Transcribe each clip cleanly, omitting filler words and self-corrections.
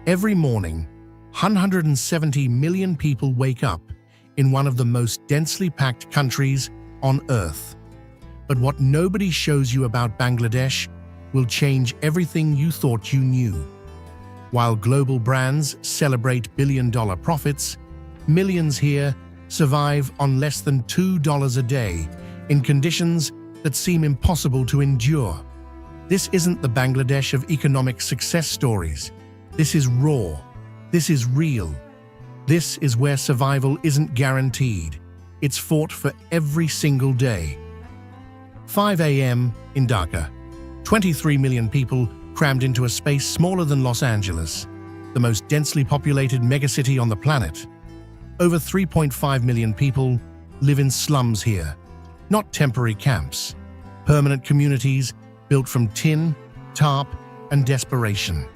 Every morning, 170 million people wake up in one of the most densely packed countries on Earth. But what nobody shows you about Bangladesh will change everything you thought you knew. While global brands celebrate billion-dollar profits, millions here survive on less than $2 a day in conditions that seem impossible to endure. This isn't the Bangladesh of economic success stories. This is raw. This is real. This is where survival isn't guaranteed. It's fought for every single day. 5 a.m. in Dhaka. 23 million people crammed into a space smaller than Los Angeles, the most densely populated megacity on the planet. Over 3.5 million people live in slums here, not temporary camps, permanent communities built from tin, tarp, and desperation.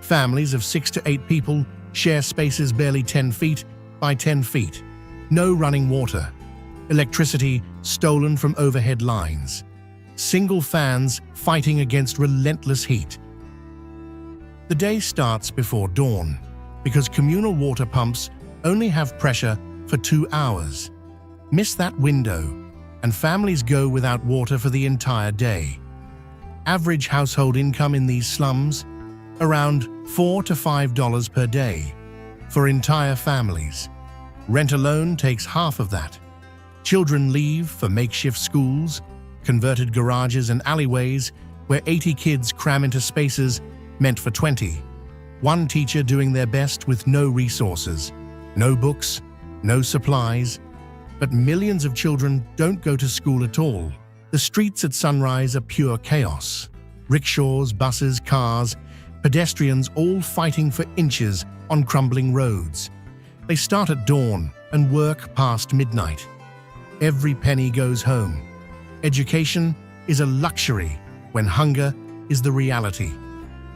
Families of 6 to 8 people share spaces barely 10 feet by 10 feet. No running water. Electricity stolen from overhead lines. Single fans fighting against relentless heat. The day starts before dawn because communal water pumps only have pressure for 2 hours. Miss that window, and families go without water for the entire day. Average household income in these slums? Around $4 to $5 per day for entire families. Rent alone takes half of that. Children leave for makeshift schools, converted garages and alleyways where 80 kids cram into spaces meant for 20. One teacher doing their best with no resources, no books, no supplies. But millions of children don't go to school at all. The streets at sunrise are pure chaos. Rickshaws, buses, cars, pedestrians all fighting for inches on crumbling roads. They start at dawn and work past midnight. Every penny goes home. Education is a luxury when hunger is the reality.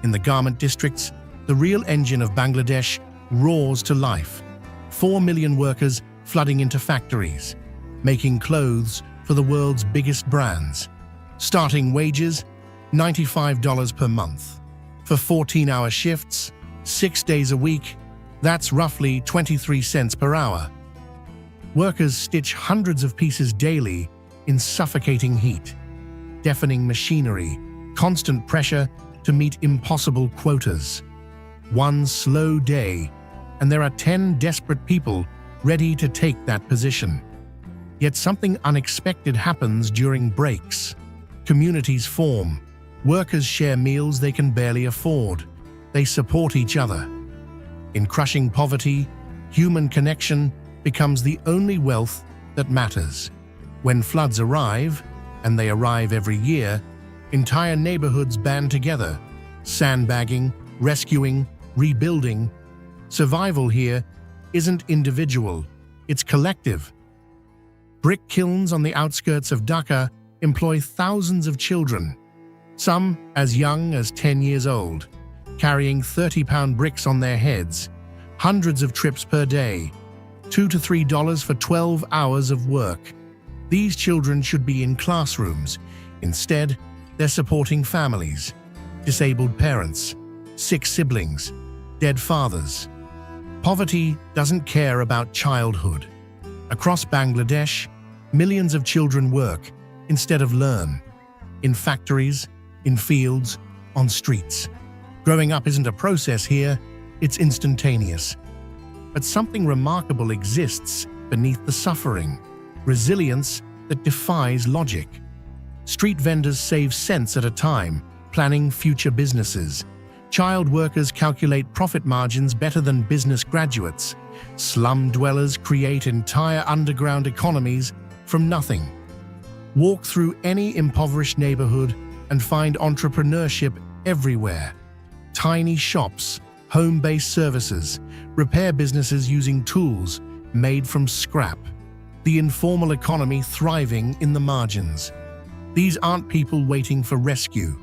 In the garment districts, the real engine of Bangladesh roars to life. 4 million workers flooding into factories, making clothes for the world's biggest brands. Starting wages, $95 per month. For 14-hour shifts, 6 days a week, that's roughly 23 cents per hour. Workers stitch hundreds of pieces daily in suffocating heat. Deafening machinery, constant pressure to meet impossible quotas. One slow day, and there are 10 desperate people ready to take that position. Yet something unexpected happens during breaks. Communities form. Workers share meals they can barely afford. They support each other. In crushing poverty, human connection becomes the only wealth that matters. When floods arrive, and they arrive every year, entire neighborhoods band together, sandbagging, rescuing, rebuilding. Survival here isn't individual, it's collective. Brick kilns on the outskirts of Dhaka employ thousands of children, some as young as 10 years old, carrying 30-pound bricks on their heads, hundreds of trips per day, $2 to $3 for 12 hours of work. These children should be in classrooms. Instead, they're supporting families, disabled parents, sick siblings, dead fathers. Poverty doesn't care about childhood. Across Bangladesh, millions of children work instead of learn. In factories, in fields, on streets. Growing up isn't a process here, it's instantaneous. But something remarkable exists beneath the suffering. Resilience that defies logic. Street vendors save cents at a time, planning future businesses. Child workers calculate profit margins better than business graduates. Slum dwellers create entire underground economies from nothing. Walk through any impoverished neighborhood and find entrepreneurship everywhere. Tiny shops, home-based services, repair businesses using tools made from scrap. The informal economy thriving in the margins. These aren't people waiting for rescue.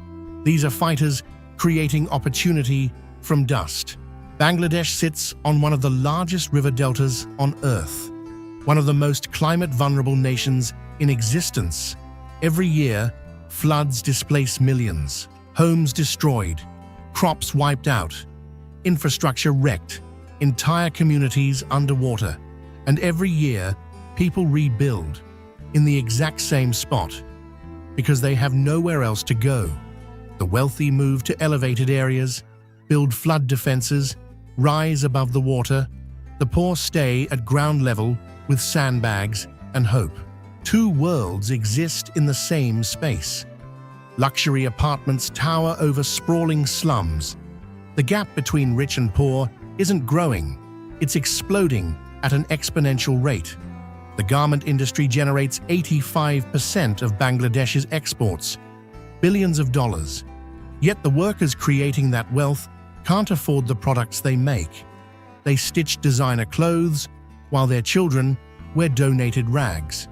These are fighters creating opportunity from dust. Bangladesh sits on one of the largest river deltas on Earth, one of the most climate-vulnerable nations in existence. Every year, floods displace millions, homes destroyed, crops wiped out. infrastructure wrecked, entire communities underwater, and every year people rebuild in the exact same spot because they have nowhere else to go. The wealthy move to elevated areas, build flood defenses, rise above the water. The poor stay at ground level with sandbags and hope. Two worlds exist in the same space. Luxury apartments tower over sprawling slums. The gap between rich and poor isn't growing, it's exploding at an exponential rate. The garment industry generates 85% of Bangladesh's exports, billions of dollars. Yet the workers creating that wealth can't afford the products they make. They stitch designer clothes while their children wear donated rags.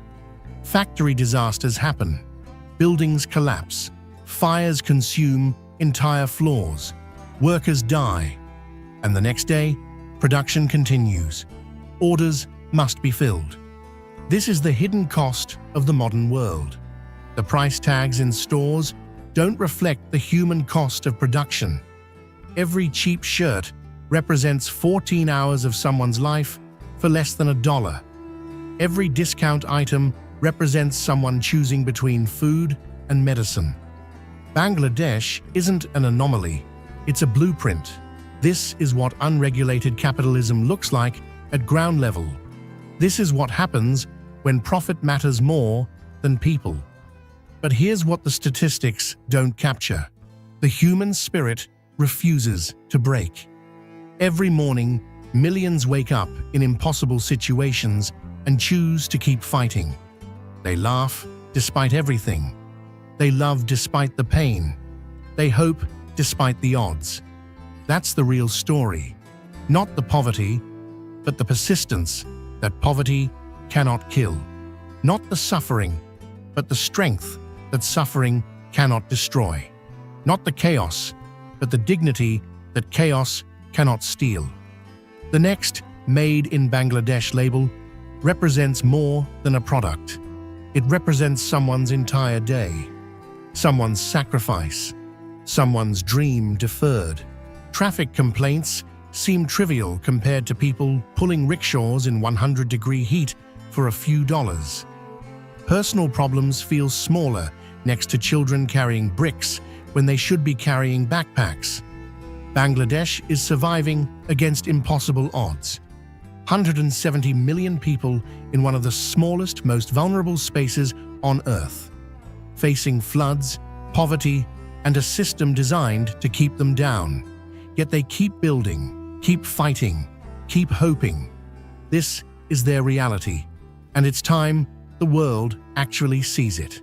Factory disasters happen. Buildings collapse. Fires consume entire floors. Workers die. And the next day, production continues. Orders must be filled. This is the hidden cost of the modern world. The price tags in stores don't reflect the human cost of production. Every cheap shirt represents 14 hours of someone's life for less than $1. Every discount item represents someone choosing between food and medicine. Bangladesh isn't an anomaly, it's a blueprint. This is what unregulated capitalism looks like at ground level. This is what happens when profit matters more than people. But here's what the statistics don't capture. The human spirit refuses to break. Every morning, millions wake up in impossible situations and choose to keep fighting. They laugh despite everything. They love despite the pain. They hope despite the odds. That's the real story. Not the poverty, but the persistence that poverty cannot kill. Not the suffering, but the strength that suffering cannot destroy. Not the chaos, but the dignity that chaos cannot steal. The next Made in Bangladesh label represents more than a product. It represents someone's entire day, someone's sacrifice, someone's dream deferred. Traffic complaints seem trivial compared to people pulling rickshaws in 100-degree heat for a few dollars. Personal problems feel smaller next to children carrying bricks when they should be carrying backpacks. Bangladesh is surviving against impossible odds. 170 million people in one of the smallest, most vulnerable spaces on Earth, facing floods, poverty, and a system designed to keep them down. Yet they keep building, keep fighting, keep hoping. This is their reality, and it's time the world actually sees it.